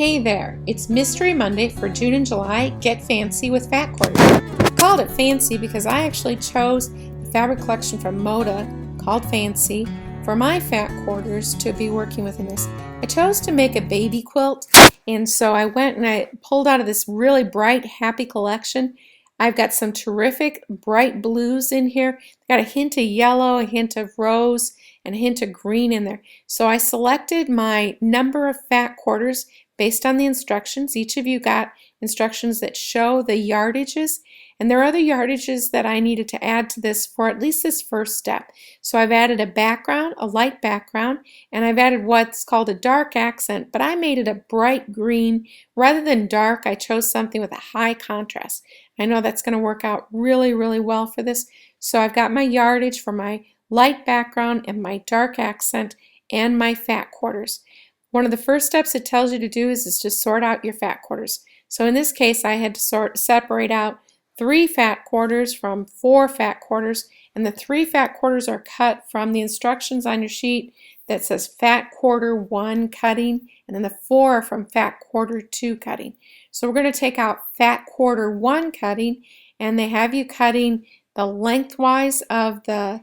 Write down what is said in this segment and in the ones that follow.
Hey there, it's Mystery Monday for June and July. Get fancy with fat quarters. I called it fancy because I actually chose the fabric collection from Moda called Fancy for my fat quarters to be working with in this. I chose to make a baby quilt, and so I went and I pulled out of this really bright, happy collection. I've got some terrific bright blues in here. Got a hint of yellow, a hint of rose, and a hint of green in there. So I selected my number of fat quarters based on the instructions. Each of you got instructions that show the yardages, and there are other yardages that I needed to add to this for at least this first step. So I've added a background, a light background, and I've added what's called a dark accent, but I made it a bright green. Rather than dark, I chose something with a high contrast. I know that's going to work out really, really well for this. So I've got my yardage for my light background and my dark accent and my fat quarters. One of the first steps it tells you to do is to sort out your fat quarters. So in this case, I had to separate out 3 fat quarters from 4 fat quarters, and the 3 fat quarters are cut from the instructions on your sheet that says fat quarter 1 cutting, and then the 4 are from fat quarter 2 cutting. So we're going to take out fat quarter 1 cutting, and they have you cutting the lengthwise of the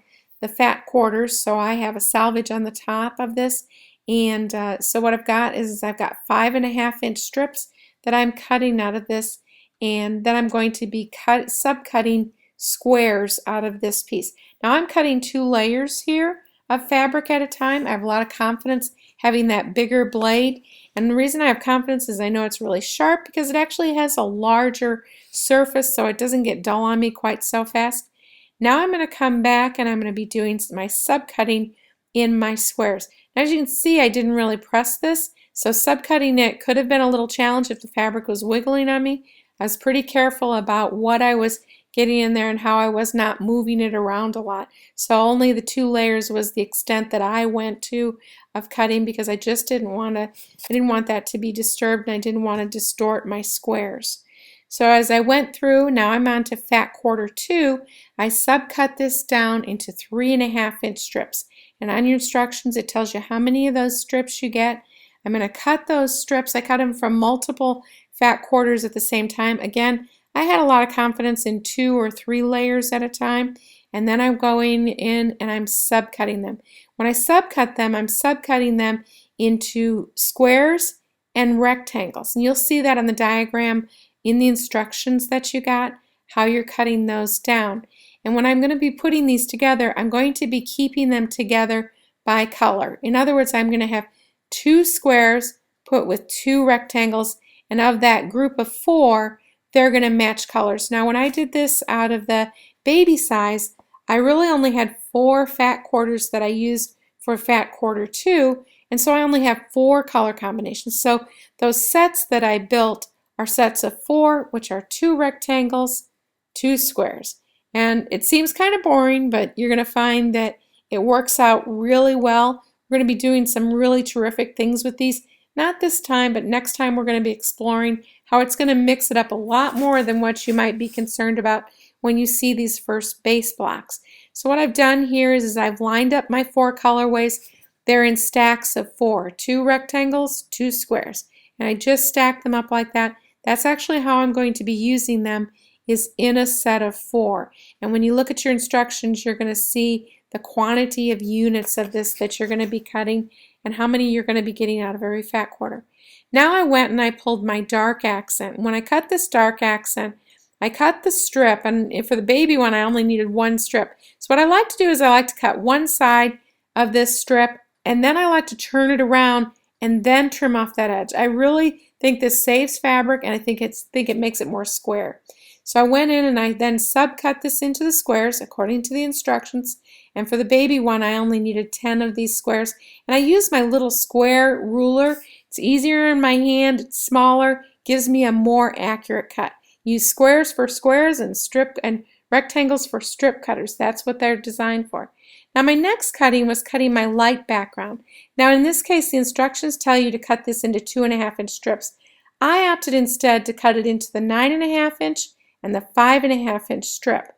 fat quarters. So I have a salvage on the top of this, and so what I've got is I've got 5.5-inch strips that I'm cutting out of this, and then I'm going to be subcutting squares out of this piece. Now I'm cutting 2 layers here of fabric at a time. I have a lot of confidence having that bigger blade, and the reason I have confidence is I know it's really sharp because it actually has a larger surface, so it doesn't get dull on me quite so fast. Now I'm going to come back and I'm going to be doing my subcutting in my squares. Now, as you can see, I didn't really press this, so subcutting it could have been a little challenge if the fabric was wiggling on me. I was pretty careful about what I was getting in there and how I was not moving it around a lot. So only the 2 layers was the extent that I went to of cutting because I just didn't want that to be disturbed, and I didn't want to distort my squares. So as I went through, now I'm on to fat quarter 2, I subcut this down into 3.5-inch strips. And on your instructions, it tells you how many of those strips you get. I'm going to cut those strips. I cut them from multiple fat quarters at the same time. Again, I had a lot of confidence in 2 or 3 layers at a time. And then I'm going in and I'm subcutting them. When I subcut them, I'm subcutting them into squares and rectangles. And you'll see that on the diagram in the instructions that you got, how you're cutting those down. And when I'm going to be putting these together, I'm going to be keeping them together by color. In other words, I'm going to have 2 squares put with 2 rectangles, and of that group of 4, they're going to match colors. Now when I did this out of the baby size, I really only had 4 fat quarters that I used for fat quarter 2, and so I only have 4 color combinations. So those sets that I built are sets of 4, which are 2 rectangles, 2 squares. And it seems kind of boring, but you're going to find that it works out really well. We're going to be doing some really terrific things with these. Not this time, but next time we're going to be exploring how it's going to mix it up a lot more than what you might be concerned about when you see these first base blocks. So what I've done here is I've lined up my 4 colorways. They're in stacks of 4, 2 rectangles, 2 squares. And I just stacked them up like that. That's actually how I'm going to be using them, is in a set of 4. And when you look at your instructions, you're going to see the quantity of units of this that you're going to be cutting and how many you're going to be getting out of every fat quarter. Now I went and I pulled my dark accent. When I cut this dark accent, I cut the strip, and for the baby one I only needed 1 strip. So what I like to do is I like to cut one side of this strip, and then I like to turn it around and then trim off that edge. I really think this saves fabric, and I think it makes it more square. So I went in and I then subcut this into the squares according to the instructions, and for the baby one I only needed 10 of these squares, and I used my little square ruler. It's easier in my hand, it's smaller, gives me a more accurate cut. Use squares for squares and rectangles for strip cutters. That's what they're designed for. Now my next cutting was cutting my light background. Now in this case the instructions tell you to cut this into 2.5-inch strips. I opted instead to cut it into the 9.5-inch and the 5.5-inch strip.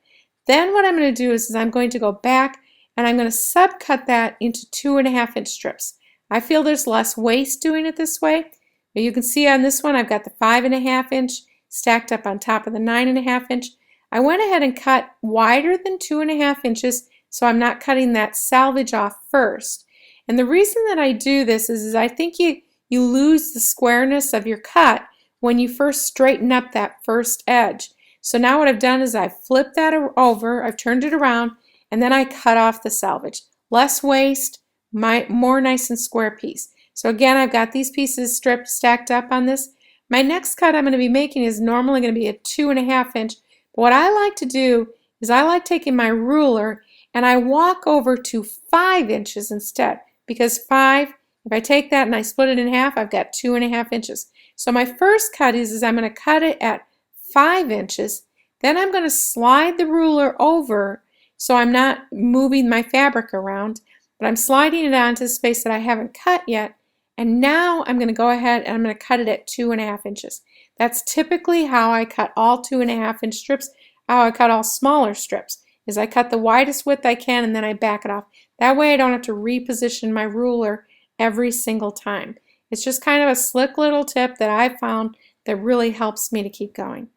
Then what I'm going to do is I'm going to go back and I'm going to subcut that into 2.5-inch strips. I feel there's less waste doing it this way, Now you can see on this one I've got the 5.5 inch stacked up on top of the 9.5 inch. I went ahead and cut wider than 2.5 inches, so I'm not cutting that selvage off first. And the reason that I do this is I think you lose the squareness of your cut when you first straighten up that first edge. So now what I've done is I've flipped that over, I've turned it around, and then I cut off the selvage. Less waste, more nice and square piece. So again, I've got these pieces stacked up on this. My next cut I'm going to be making is normally going to be a 2.5 inch. But what I like to do is I like taking my ruler and I walk over to 5 inches instead. Because 5, if I take that and I split it in half, I've got 2.5 inches. So my first cut is I'm going to cut it at 5 inches. Then I'm going to slide the ruler over so I'm not moving my fabric around, but I'm sliding it onto the space that I haven't cut yet. And now I'm going to go ahead and I'm going to cut it at 2.5 inches. That's typically how I cut all 2.5 inch strips, how I cut all smaller strips, is I cut the widest width I can and then I back it off. That way I don't have to reposition my ruler every single time. It's just kind of a slick little tip that I found that really helps me to keep going.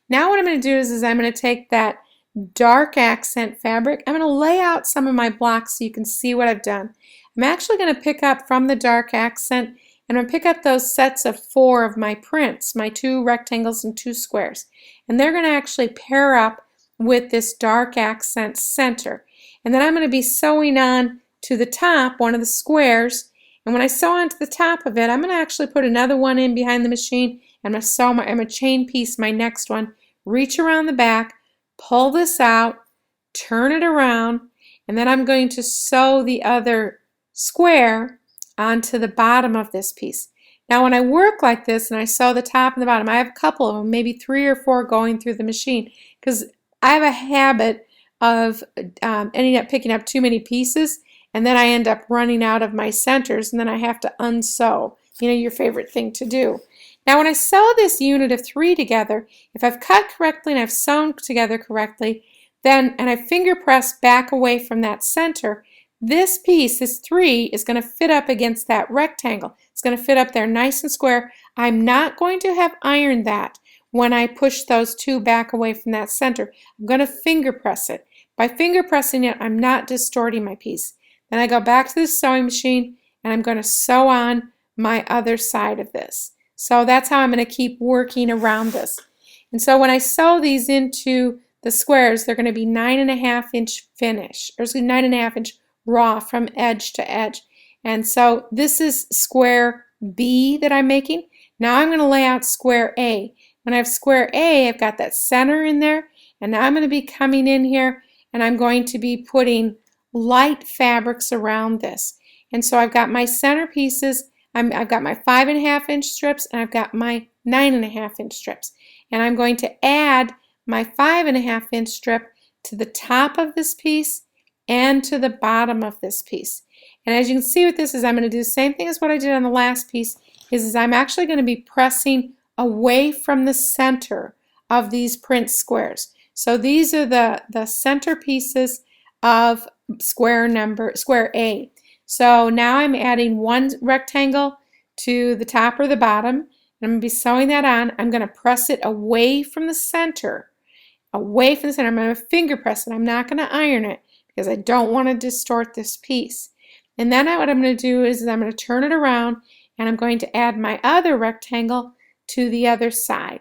Now what I'm going to do is I'm going to take that dark accent fabric. I'm going to lay out some of my blocks so you can see what I've done. I'm actually going to pick up from the dark accent and I'm going to pick up those sets of 4 of my prints, my 2 rectangles and 2 squares. And they're going to actually pair up with this dark accent center. And then I'm going to be sewing on to the top one of the squares. And when I sew onto the top of it, I'm going to actually put another one in behind the machine. I'm going to chain piece my next one, reach around the back, pull this out, turn it around, and then I'm going to sew the other square onto the bottom of this piece. Now when I work like this and I sew the top and the bottom, I have a couple of them, maybe 3 or 4 going through the machine, because I have a habit of ending up picking up too many pieces, and then I end up running out of my centers, and then I have to unsew. You know, your favorite thing to do. Now when I sew this unit of 3 together, if I've cut correctly and I've sewn together correctly, then and I finger press back away from that center, this piece, this 3, is going to fit up against that rectangle. It's going to fit up there nice and square. I'm not going to have ironed that when I push those 2 back away from that center. I'm going to finger press it. By finger pressing it, I'm not distorting my piece. Then I go back to the sewing machine and I'm going to sew on my other side of this. So that's how I'm going to keep working around this. And so when I sew these into the squares, they're going to be 9.5 inch finish, or 9.5 inch raw from edge to edge. And so this is square B that I'm making. Now I'm going to lay out square A. When I have square A, I've got that center in there, and now I'm going to be coming in here and I'm going to be putting light fabrics around this. And so I've got my center pieces, I've got my 5.5 inch strips, and I've got my 9.5 inch strips. And I'm going to add my 5.5 inch strip to the top of this piece and to the bottom of this piece. And as you can see with this is I'm going to do the same thing as what I did on the last piece, is I'm actually going to be pressing away from the center of these print squares. So these are the center pieces of square A. So now I'm adding 1 rectangle to the top or the bottom, and I'm going to be sewing that on. I'm going to press it away from the center. Away from the center. I'm going to finger press it. I'm not going to iron it because I don't want to distort this piece. And then what I'm going to do is I'm going to turn it around and I'm going to add my other rectangle to the other side.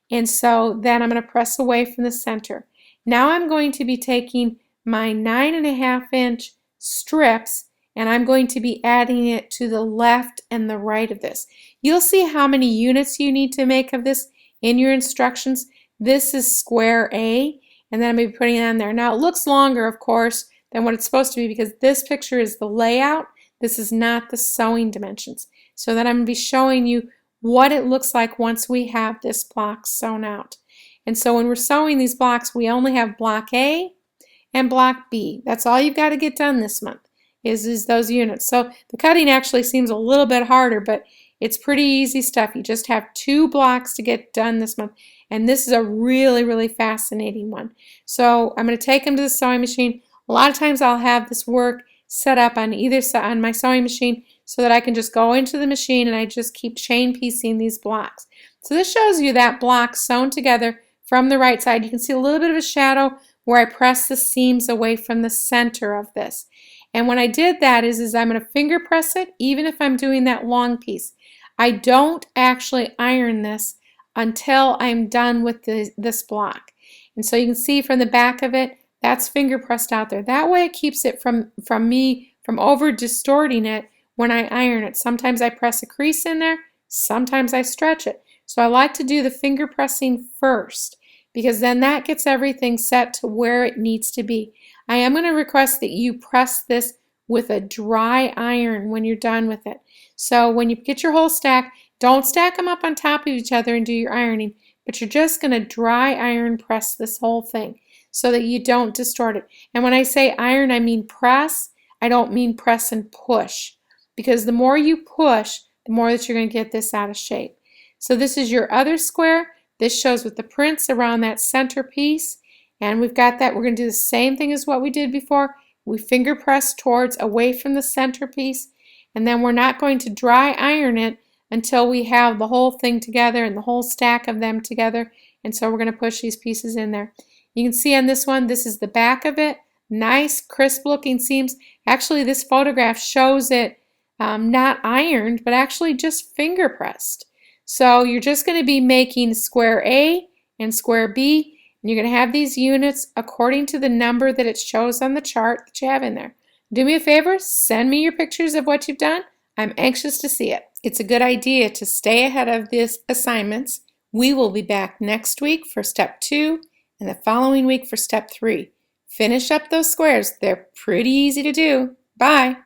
And so then I'm going to press away from the center. Now I'm going to be taking my 9.5 inch strips and I'm going to be adding it to the left and the right of this. You'll see how many units you need to make of this in your instructions. This is square A, and then I'm going to be putting it on there. Now it looks longer, of course, than what it's supposed to be because this picture is the layout. This is not the sewing dimensions. So then I'm going to be showing you what it looks like once we have this block sewn out. And so when we're sewing these blocks, we only have block A and block B. That's all you've got to get done this month is those units. So the cutting actually seems a little bit harder, but it's pretty easy stuff. You just have 2 blocks to get done this month. And this is a really, really fascinating one. So I'm going to take them to the sewing machine. A lot of times I'll have this work set up on either side on my sewing machine so that I can just go into the machine and I just keep chain piecing these blocks. So this shows you that block sewn together from the right side. You can see a little bit of a shadow where I press the seams away from the center of this. And when I did that is I'm going to finger press it even if I'm doing that long piece. I don't actually iron this until I'm done with this block. And so you can see from the back of it, that's finger pressed out there. That way it keeps it from over distorting it when I iron it. Sometimes I press a crease in there, sometimes I stretch it. So I like to do the finger pressing first because then that gets everything set to where it needs to be. I am going to request that you press this with a dry iron when you're done with it. So when you get your whole stack, don't stack them up on top of each other and do your ironing, but you're just going to dry iron press this whole thing so that you don't distort it. And when I say iron, I mean press. I don't mean press and push, because the more you push, the more that you're going to get this out of shape. So this is your other square. This shows with the prints around that center piece. And we've got that. We're going to do the same thing as what we did before. We finger press towards away from the center piece. And then we're not going to dry iron it until we have the whole thing together and the whole stack of them together. And so we're going to push these pieces in there. You can see on this one, this is the back of it. Nice, crisp looking seams. Actually, this photograph shows it not ironed, but actually just finger pressed. So you're just going to be making square A and square B, and you're going to have these units according to the number that it shows on the chart that you have in there. Do me a favor, send me your pictures of what you've done. I'm anxious to see it. It's a good idea to stay ahead of these assignments. We will be back next week for step 2 and the following week for step 3. Finish up those squares. They're pretty easy to do. Bye.